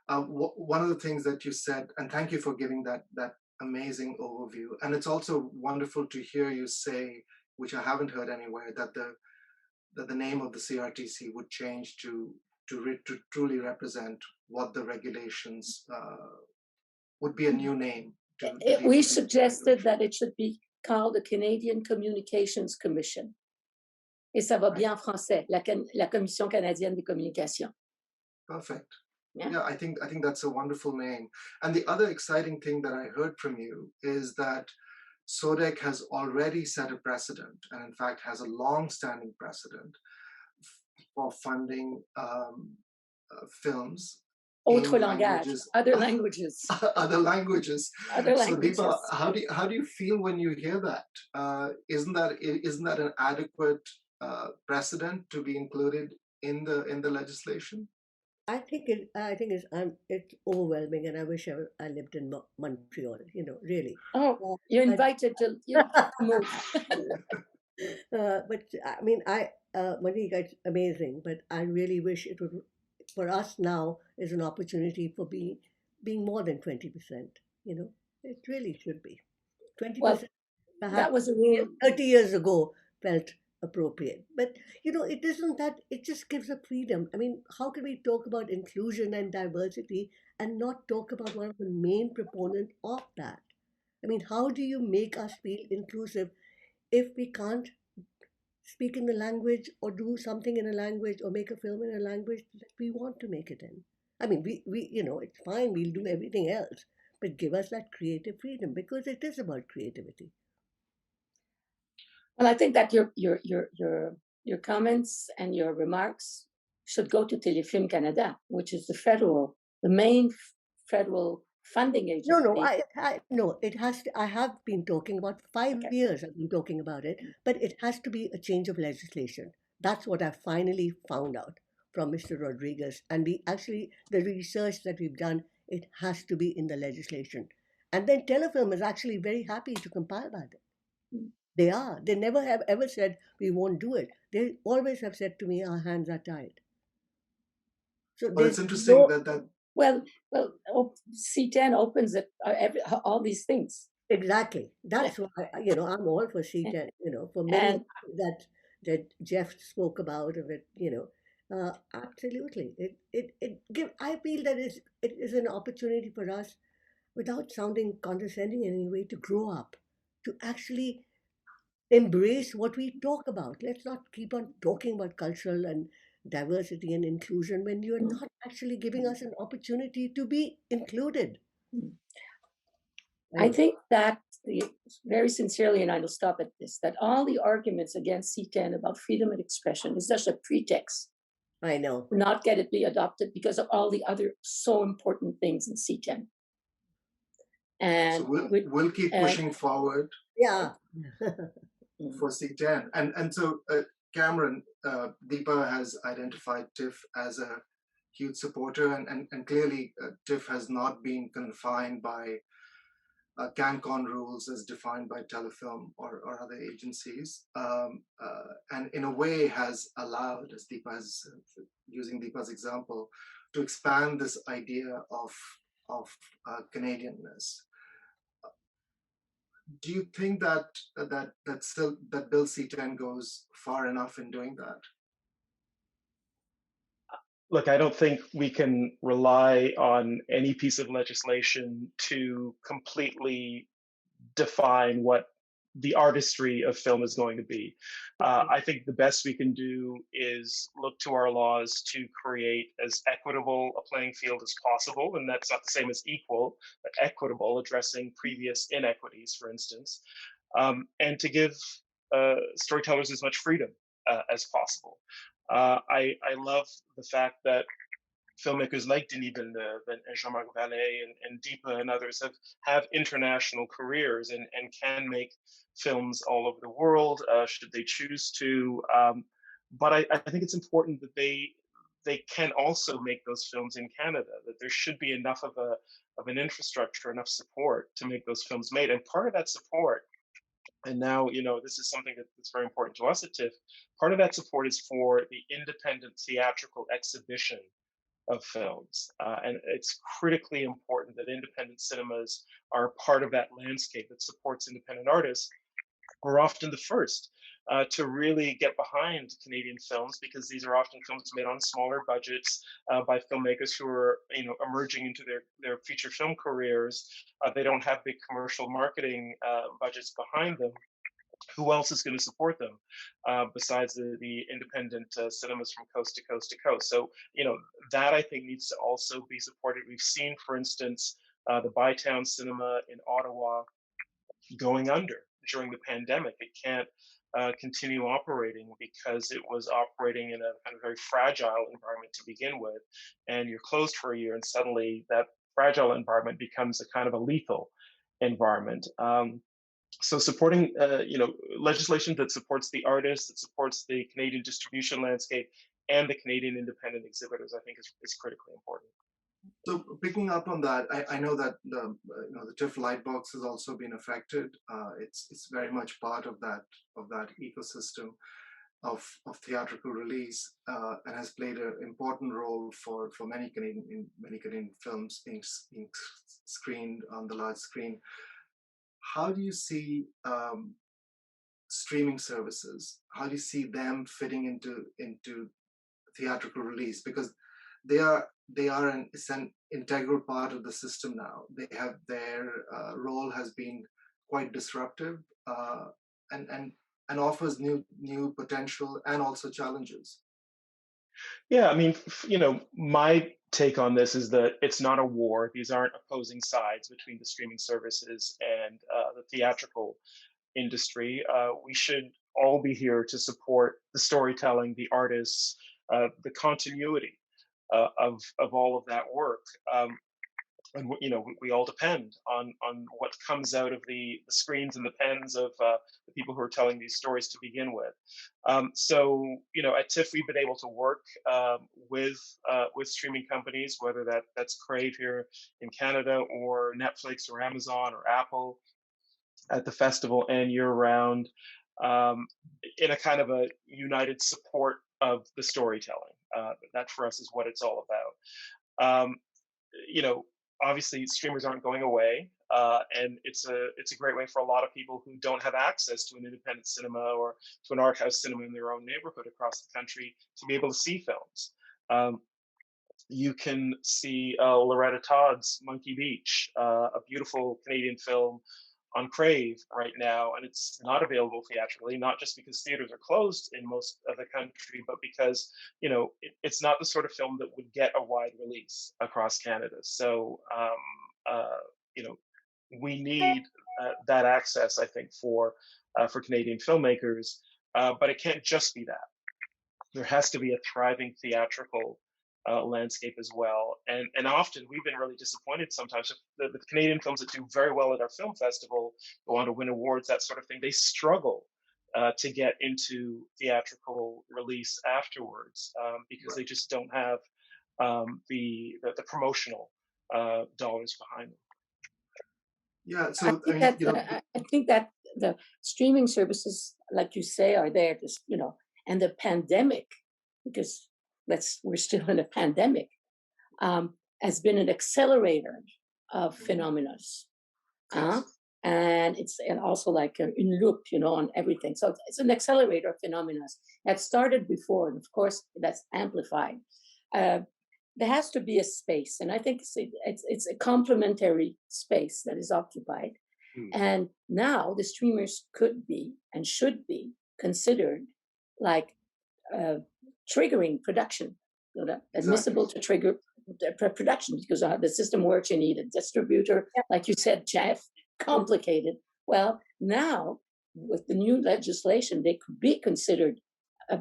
Speaker 2: One of the things that you said, and thank you for giving that amazing overview. And it's also wonderful to hear you say, which I haven't heard anywhere, that the name of the CRTC would change to truly represent what the regulations would be a new name.
Speaker 4: We suggested that it should be called the Canadian Communications Commission. Et ça va bien en français, la Commission canadienne des communications.
Speaker 2: Perfect. Yeah, I think that's a wonderful name. And the other exciting thing that I heard from you is that SODEC has already set a precedent, and in fact has a long-standing precedent for funding films.
Speaker 4: Autre langage, other languages.
Speaker 2: Other languages.
Speaker 4: Other languages.
Speaker 2: So Deepa, how do you feel when you hear that? Isn't that an adequate precedent to be included in the legislation?
Speaker 5: I think it's overwhelming, and I wish I lived in Montreal. You know, really.
Speaker 4: Oh, you're invited to move.
Speaker 5: But I mean, Monique, it's amazing. But I really wish it would. For us now is an opportunity for being more than 20%. You know, it really should be 20%.
Speaker 4: Well,
Speaker 5: perhaps
Speaker 4: that was a rule
Speaker 5: 30 years ago felt appropriate, but you know, it isn't that. It just gives a freedom. I mean, how can we talk about inclusion and diversity and not talk about one of the main proponents of that? I mean, how do you make us feel inclusive if we can't speak in the language or do something in a language or make a film in a language that we want to make it in? I mean, we you know, it's fine, we'll do everything else, but give us that creative freedom, because it is about creativity.
Speaker 4: Well, I think that your comments and your remarks should go to Téléfilm Canada, which is the main federal funding agency.
Speaker 5: No, it has to. I have been talking about 5 years. I've been talking about it, but it has to be a change of legislation. That's what I finally found out from Mr. Rodriguez, and the research that we've done, it has to be in the legislation. And then Telefilm is actually very happy to compile that. They are. They never have ever said we won't do it. They always have said to me, our hands are tied. So
Speaker 2: it's interesting that.
Speaker 4: Well, C10 opens it, all these things.
Speaker 5: Exactly. That's why, you know, I'm all for C10. You know, for many that Jeff spoke about of it. You know, absolutely. I feel that it is an opportunity for us, without sounding condescending in any way, to grow up, to actually embrace what we talk about. Let's not keep on talking about cultural and diversity and inclusion when you're not actually giving us an opportunity to be included.
Speaker 4: I think that very sincerely, and I will stop at this, that all the arguments against C10 about freedom of expression is just a pretext.
Speaker 5: I know.
Speaker 4: Not get it be adopted because of all the other so important things in C10. And
Speaker 2: so we'll keep pushing forward.
Speaker 5: Yeah.
Speaker 2: For C10. And so Cameron, Deepa has identified TIFF as a huge supporter, and clearly TIFF has not been confined by CanCon rules as defined by Telefilm or other agencies, and in a way has allowed, as Deepa has, using Deepa's example, to expand this idea of Canadianness. Do you think that Bill C10 goes far enough in doing that?
Speaker 3: Look, I don't think we can rely on any piece of legislation to completely define what the artistry of film is going to be. I think the best we can do is look to our laws to create as equitable a playing field as possible, and that's not the same as equal, but equitable, addressing previous inequities, for instance, and to give storytellers as much freedom as possible. I love the fact that filmmakers like Denis Villeneuve and Jean-Marc Vallée and Deepa and others have international careers and can make films all over the world, should they choose to. But I think it's important that they can also make those films in Canada, that there should be enough of an infrastructure, enough support to make those films made. And part of that support, and now, this is something that's very important to us at TIFF, part of that support is for the independent theatrical exhibition of films. And it's critically important that independent cinemas are part of that landscape that supports independent artists. We're often the first to really get behind Canadian films, because these are often films made on smaller budgets by filmmakers who are emerging into their feature film careers. They don't have big commercial marketing budgets behind them. Who else is going to support them besides the independent cinemas from coast to coast to coast? So, that I think needs to also be supported. We've seen, for instance, the Bytown Cinema in Ottawa going under during the pandemic. It can't continue operating because it was operating in a kind of very fragile environment to begin with. And you're closed for a year, and suddenly that fragile environment becomes a kind of a lethal environment. So supporting, legislation that supports the artists, that supports the Canadian distribution landscape, and the Canadian independent exhibitors, I think is critically important.
Speaker 2: So picking up on that, I know that the TIFF Lightbox has also been affected. It's very much part of that ecosystem of theatrical release, and has played an important role for many Canadian films being screened on the large screen. How do you see streaming services? How do you see them fitting into theatrical release? Because they are an integral part of the system now. They have their role has been quite disruptive, and offers new potential and also challenges.
Speaker 3: Yeah, I mean, my take on this is that it's not a war. These aren't opposing sides between the streaming services and the theatrical industry. We should all be here to support the storytelling, the artists, the continuity of all of that work. And we all depend on what comes out of the screens and the pens of the people who are telling these stories to begin with. So at TIFF we've been able to work with streaming companies, whether that's Crave here in Canada or Netflix or Amazon or Apple at the festival and year round, in a kind of a united support of the storytelling. That for us is what it's all about. Obviously streamers aren't going away, and it's a great way for a lot of people who don't have access to an independent cinema or to an art house cinema in their own neighborhood across the country to be able to see films. You can see Loretta Todd's Monkey Beach, a beautiful Canadian film on Crave right now, and it's not available theatrically, not just because theaters are closed in most of the country, but because, it's not the sort of film that would get a wide release across Canada. So, we need that access, I think, for Canadian filmmakers, but it can't just be that. There has to be a thriving theatrical landscape as well. And often we've been really disappointed sometimes with the Canadian films that do very well at our film festival, go on to win awards, that sort of thing. They struggle to get into theatrical release afterwards because they just don't have the promotional dollars behind them.
Speaker 2: Yeah, so
Speaker 4: I think that the streaming services, like you say, are there to, and the pandemic, because we're still in a pandemic, has been an accelerator of phenomena. And it's also like in loop, on everything. So it's an accelerator of phenomena that started before, and of course that's amplified. There has to be a space, and I think it's a complementary space that is occupied. And now the streamers could be and should be considered like triggering production, admissible to trigger production, because the system works. You need a distributor, like you said, Jeff, complicated. Well, now with the new legislation, they could be considered a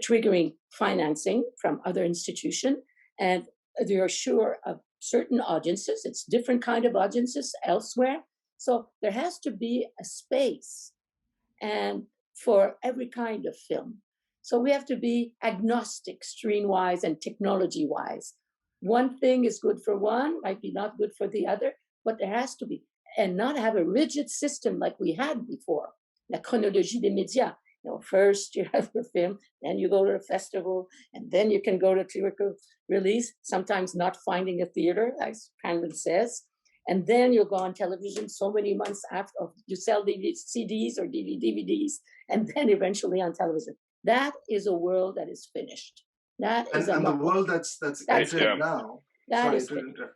Speaker 4: triggering financing from other institutions, and they are sure of certain audiences. It's different kind of audiences elsewhere. So there has to be a space and for every kind of film. So we have to be agnostic, stream-wise and technology-wise. One thing is good for one, might be not good for the other, but there has to be, and not have a rigid system like we had before. La chronologie des médias. First you have the film, then you go to a festival, and then you can go to theatrical release, sometimes not finding a theater, as Cameron says. And then you'll go on television so many months after, you sell CDs or DVDs, and then eventually on television. That is a world that is finished. That is
Speaker 2: the world that's entered now.
Speaker 4: That is
Speaker 2: the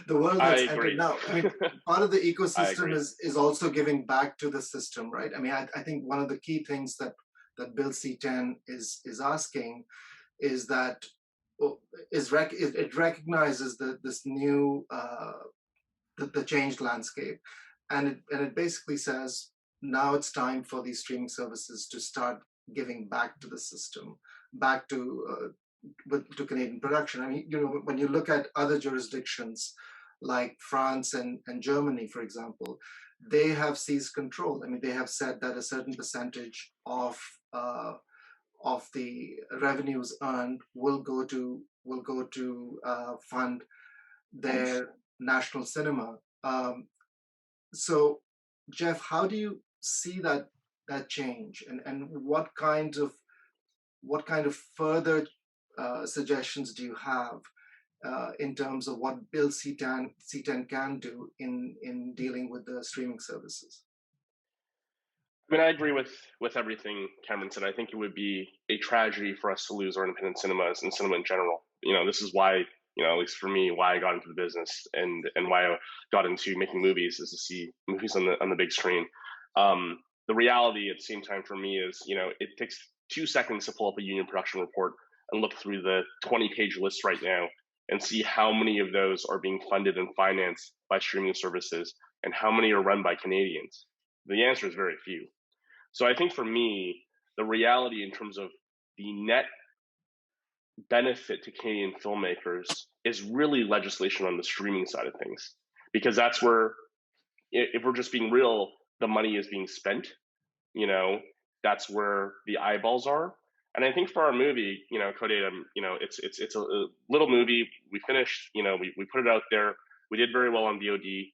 Speaker 2: world that's entered now. I mean, part of the ecosystem is also giving back to the system, right? I mean, I think one of the key things that Bill C-10 is asking is that it recognizes this new the changed landscape, and it basically says now it's time for these streaming services to start giving back to the system, back to Canadian production. I mean, when you look at other jurisdictions like France and Germany, for example, they have seized control. I mean, they have said that a certain percentage of the revenues earned will go to fund their national cinema. So, Jeff, how do you see that change, and what kind of further suggestions do you have in terms of what Bill C-10 can do in dealing with the streaming services?
Speaker 6: I mean, I agree with everything Cameron said. I think it would be a tragedy for us to lose our independent cinemas and cinema in general. This is why, at least for me, why I got into the business and why I got into making movies, is to see movies on the big screen. The reality at the same time for me is, it takes 2 seconds to pull up a union production report and look through the 20-page list right now and see how many of those are being funded and financed by streaming services and how many are run by Canadians. The answer is very few. So I think for me, the reality in terms of the net benefit to Canadian filmmakers is really legislation on the streaming side of things, because that's where, if we're just being real, the money is being spent. That's where the eyeballs are. And I think for our movie, Code 8, it's a little movie. We finished, we put it out there. We did very well on VOD.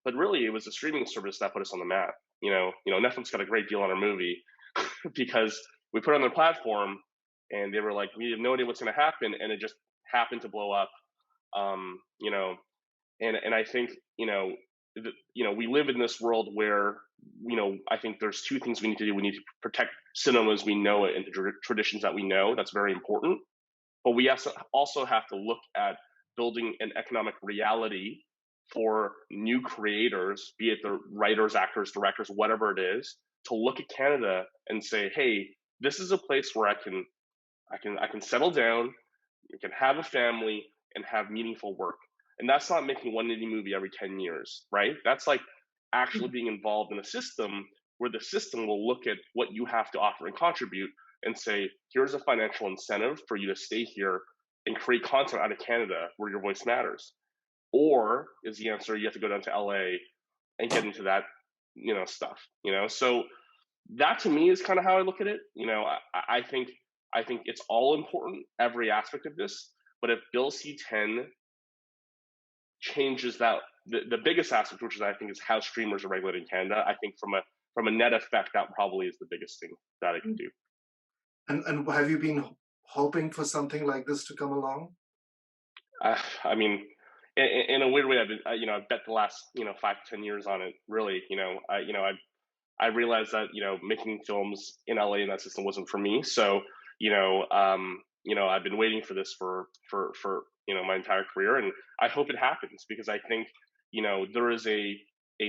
Speaker 6: But really, it was a streaming service that put us on the map. Netflix got a great deal on our movie because we put it on their platform, and they were like, we have no idea what's going to happen, and it just happened to blow up. And I think we live in this world where I think there's 2 things we need to do. We need to protect cinema as we know it and the traditions that we know. That's very important. But we also have to look at building an economic reality for new creators, be it the writers, actors, directors, whatever it is, to look at Canada and say, hey, this is a place where I can settle down, I can have a family and have meaningful work. And that's not making one indie movie every 10 years, right? That's like actually being involved in a system where the system will look at what you have to offer and contribute and say, here's a financial incentive for you to stay here and create content out of Canada where your voice matters. Or is the answer you have to go down to LA and get into that, stuff, So that to me is kind of how I look at it. I think it's all important, every aspect of this. But if Bill C-10 changes that, the biggest aspect, which is I think is how streamers are regulated in Canada, I think from a net effect, that probably is the biggest thing that it can do.
Speaker 2: And have you been hoping for something like this to come along?
Speaker 6: I mean, in a weird way, I've been, I've bet the last 5 to 10 years on it. Really, I realized that making films in LA in that system wasn't for me. So I've been waiting for this for my entire career, and I hope it happens because I think there is a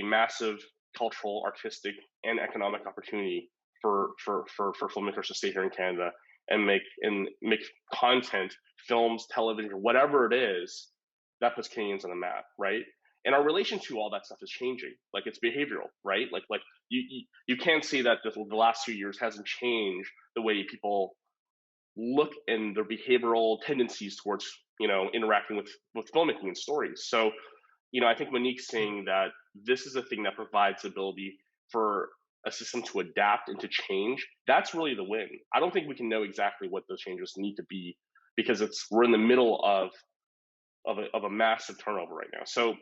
Speaker 6: massive cultural, artistic, and economic opportunity for filmmakers to stay here in Canada and make content, films, television, whatever it is that puts Canadians on the map, right? And our relation to all that stuff is changing. Like, it's behavioral, right? Like you can't say that the last few years hasn't changed the way people look and their behavioral tendencies towards interacting with filmmaking and stories. So I think Monique's saying that this is a thing that provides the ability for a system to adapt and to change. That's really the win. I don't think we can know exactly what those changes need to be because we're in the middle of a massive turnover right now. So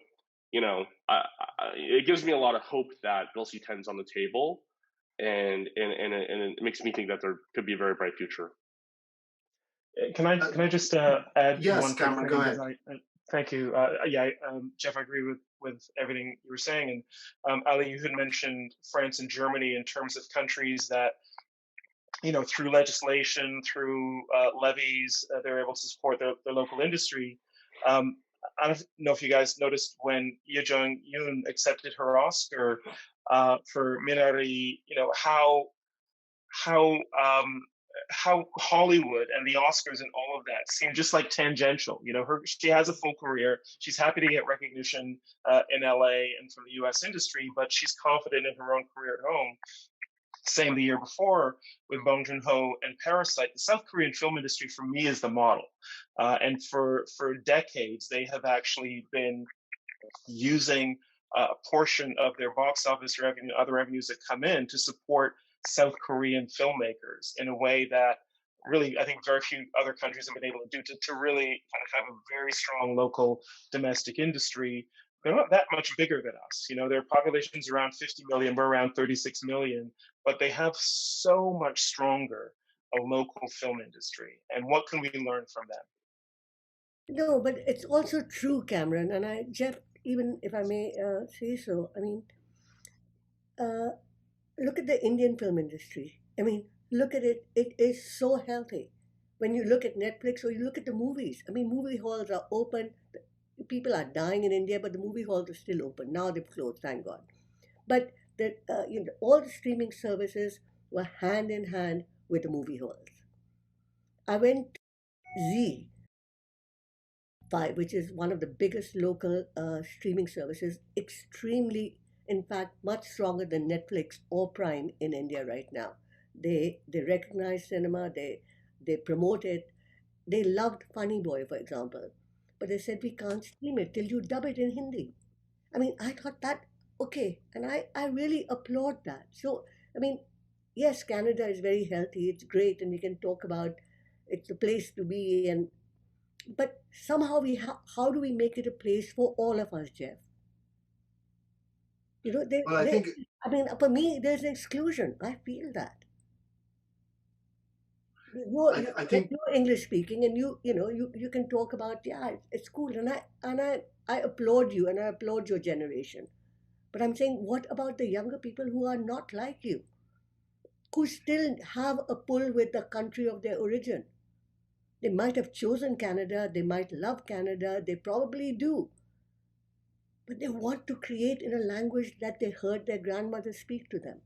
Speaker 6: it gives me a lot of hope that Bill C-10's on the table, and it makes me think that there could be a very bright future.
Speaker 3: Can I just add
Speaker 2: yes,
Speaker 3: one
Speaker 2: Cameron, go ahead.
Speaker 3: Thank you. Jeff, I agree with everything you were saying. And Ali, you had mentioned France and Germany in terms of countries that, through legislation, through levies, they're able to support their local industry. I don't know if you guys noticed when Ye Jung-yoon accepted her Oscar for Minari, how Hollywood and the Oscars and all of that seem just like tangential. She has a full career. She's happy to get recognition in LA and from the US industry, but she's confident in her own career at home. Same the year before with Bong Joon-ho and Parasite. The South Korean film industry for me is the model. And for decades, they have actually been using a portion of their box office revenue, other revenues that come in to support South Korean filmmakers in a way that really, I think very few other countries have been able to do to really kind of have a very strong local domestic industry. They're not that much bigger than us. Their population's around 50 million, we're around 36 million, but they have so much stronger a local film industry. And what can we learn from them?
Speaker 5: No, but it's also true, Cameron, and Jeff, even if I may say so, I mean, look at the Indian film industry. I mean, look at it. It is so healthy. When you look at Netflix or you look at the movies, I mean, movie halls are open. People are dying in India, but the movie halls are still open. Now they've closed, thank God. But all the streaming services were hand in hand with the movie halls. I went to Z5, which is one of the biggest local streaming services, extremely, in fact, much stronger than Netflix or Prime in India right now. They recognize cinema, they promote it. They loved Funny Boy, for example. But they said, we can't stream it till you dub it in Hindi. I mean, I thought that, okay. And I really applaud that. So, I mean, yes, Canada is very healthy. It's great. And we can talk about it's a place to be. But somehow how do we make it a place for all of us, Jeff? I mean, for me, there's an exclusion. I feel that. I think you're English speaking, and you can talk about it's cool, and I applaud you, and I applaud your generation. But I'm saying, what about the younger people who are not like you, who still have a pull with the country of their origin? They might have chosen Canada, they might love Canada, they probably do. but they want to create in a language that they heard their grandmother speak to them.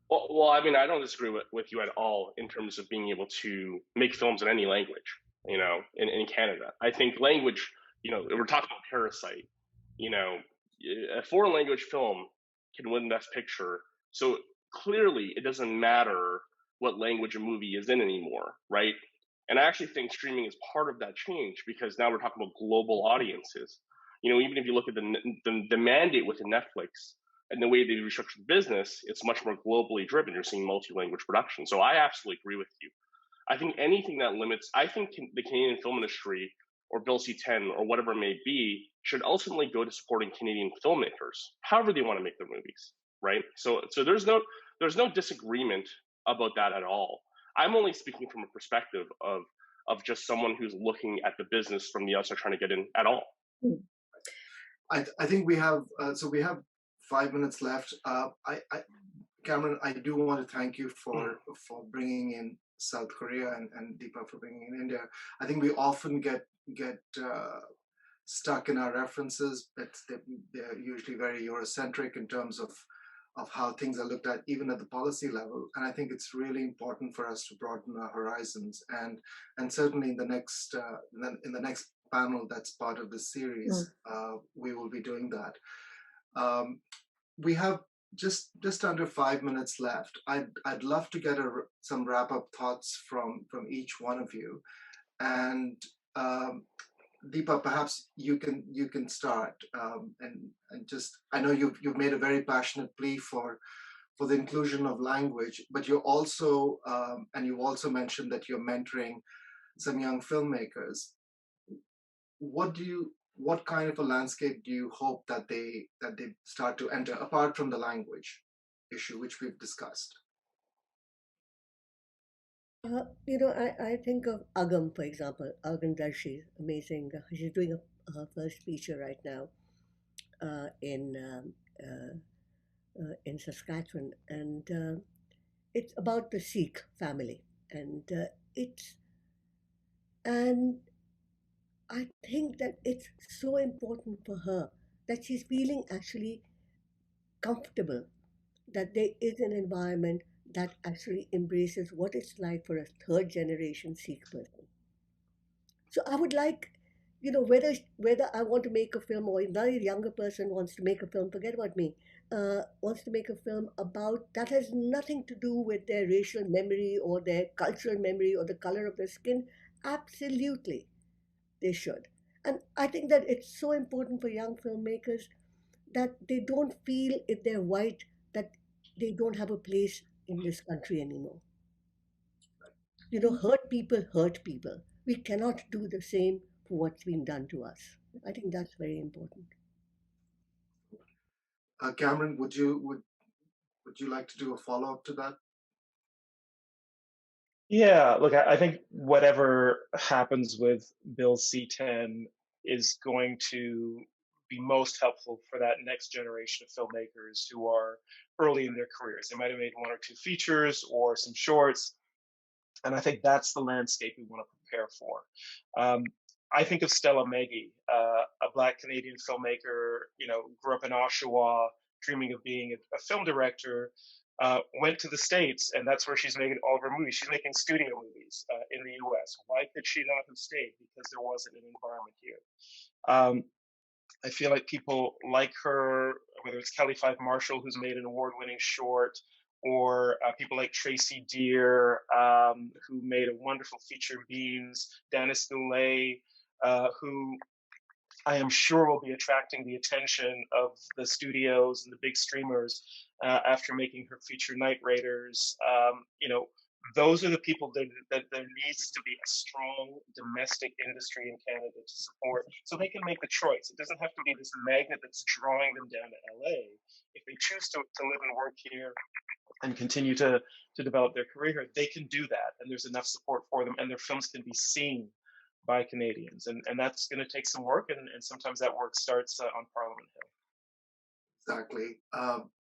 Speaker 6: Well, I mean, I don't disagree with you at all in terms of being able to make films in any language, in Canada. I think language, we're talking about Parasite, a foreign language film can win Best Picture. So clearly it doesn't matter what language a movie is in anymore, right? And I actually think streaming is part of that change because now we're talking about global audiences. Even if you look at the mandate within Netflix, and the way they restructure the business, it's much more globally driven. You're seeing multi-language production. So I absolutely agree with you. I think anything that limits, I think the Canadian film industry or Bill C-10 or whatever it may be should ultimately go to supporting Canadian filmmakers, however they want to make their movies, right? So there's no disagreement about that at all. I'm only speaking from a perspective of just someone who's looking at the business from the outside trying to get in at all.
Speaker 2: I think we have 5 minutes left. Cameron, I do want to thank you for bringing in South Korea and Deepa for bringing in India. I think we often get stuck in our references, but they're usually very Eurocentric in terms of how things are looked at, even at the policy level. And I think it's really important for us to broaden our horizons. And certainly in the next panel that's part of this series, we will be doing that. We have just under 5 minutes left. I'd love to get some wrap-up thoughts from each one of you. And Deepa, perhaps you can start. And just, I know you've made a very passionate plea for the inclusion of language, but you also mentioned that you're mentoring some young filmmakers. What kind of a landscape do you hope that they start to enter, apart from the language issue which we've discussed?
Speaker 5: I think of Agam, for example. Agam Darshi, amazing. She's doing her first feature right now in Saskatchewan, and it's about the Sikh family, and I think that it's so important for her that she's feeling actually comfortable that there is an environment that actually embraces what it's like for a third generation Sikh person. So I would like, whether I want to make a film or another younger person wants to make a film, forget about me, wants to make a film about that has nothing to do with their racial memory or their cultural memory or the color of their skin, absolutely. They should. And I think that it's so important for young filmmakers that they don't feel, if they're white, that they don't have a place in this country anymore. Hurt people. We cannot do the same for what's been done to us. I think that's very important.
Speaker 2: Cameron, would you like to do a follow-up to that?
Speaker 3: Yeah, look, I think whatever happens with Bill C-10 is going to be most helpful for that next generation of filmmakers who are early in their careers. They might have made one or two features or some shorts, and I think that's the landscape we want to prepare for. I think of Stella Meggy, a Black Canadian filmmaker, grew up in Oshawa, dreaming of being a film director, went to the States, and that's where she's making all of her movies. She's making studio movies in the US. Why could she not have stayed? Because there wasn't an environment here. I feel like people like her, whether it's Kelly Fife Marshall, who's made an award-winning short, or people like Tracy Deer, who made a wonderful feature, Beans, Dennis Goulet, who I am sure will be attracting the attention of the studios and the big streamers after making her feature Night Raiders. Those are the people that there needs to be a strong domestic industry in Canada to support, so they can make the choice. It doesn't have to be this magnet that's drawing them down to LA. If they choose to live and work here and continue to develop their career here, they can do that, and there's enough support for them, and their films can be seen by Canadians, and that's going to take some work, and sometimes that work starts on Parliament Hill.
Speaker 2: Exactly.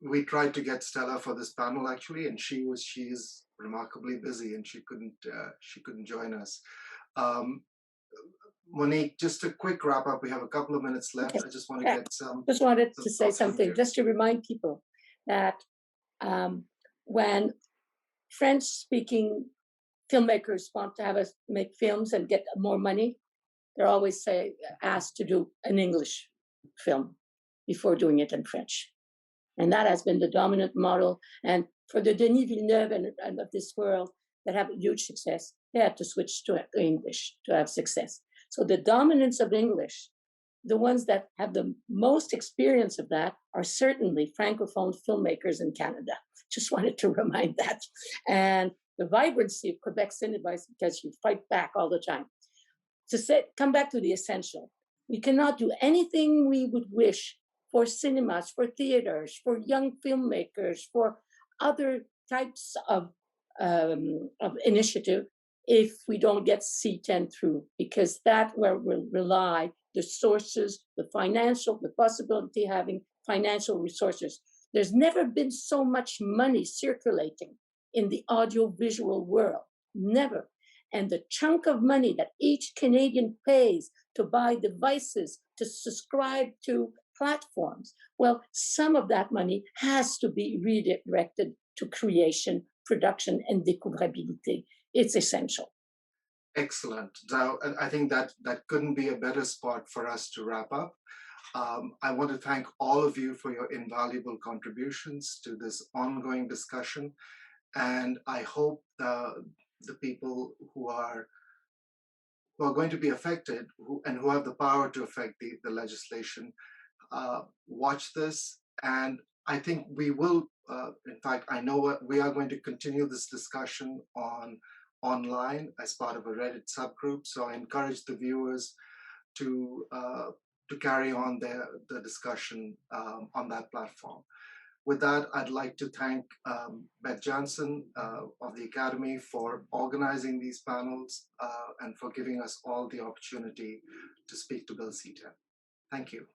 Speaker 2: We tried to get Stella for this panel actually, and she is remarkably busy, and she couldn't join us. Monique, just a quick wrap up. We have a couple of minutes left.
Speaker 4: Okay.
Speaker 2: I just want to get some.
Speaker 4: Just wanted to say
Speaker 2: thoughts from
Speaker 4: something,
Speaker 2: you.
Speaker 4: just to remind people that when French-speaking filmmakers want to have us make films and get more money, they're always asked to do an English film before doing it in French. And that has been the dominant model. And for the Denis Villeneuve and of this world that have huge success, they had to switch to English to have success. So the dominance of English, the ones that have the most experience of that are certainly Francophone filmmakers in Canada. Just wanted to remind that. And the vibrancy of Quebec cinema is because you fight back all the time. Come back to the essential. We cannot do anything we would wish for cinemas, for theaters, for young filmmakers, for other types of initiative if we don't get C10 through, because that where we'll rely the sources, the financial, the possibility of having financial resources. There's never been so much money circulating in the audiovisual world, never. And the chunk of money that each Canadian pays to buy devices, to subscribe to platforms, well, some of that money has to be redirected to creation, production, and découvrabilité. It's essential.
Speaker 2: Excellent. Now, I think that couldn't be a better spot for us to wrap up. I want to thank all of you for your invaluable contributions to this ongoing discussion. And I hope the people who are going to be affected and who have the power to affect the legislation watch this. And I think we will, in fact, I know we are going to continue this discussion online as part of a Reddit subgroup. So I encourage the viewers to carry on the discussion on that platform. With that, I'd like to thank Beth Johnson of the Academy for organizing these panels and for giving us all the opportunity to speak to Bill C10. Thank you.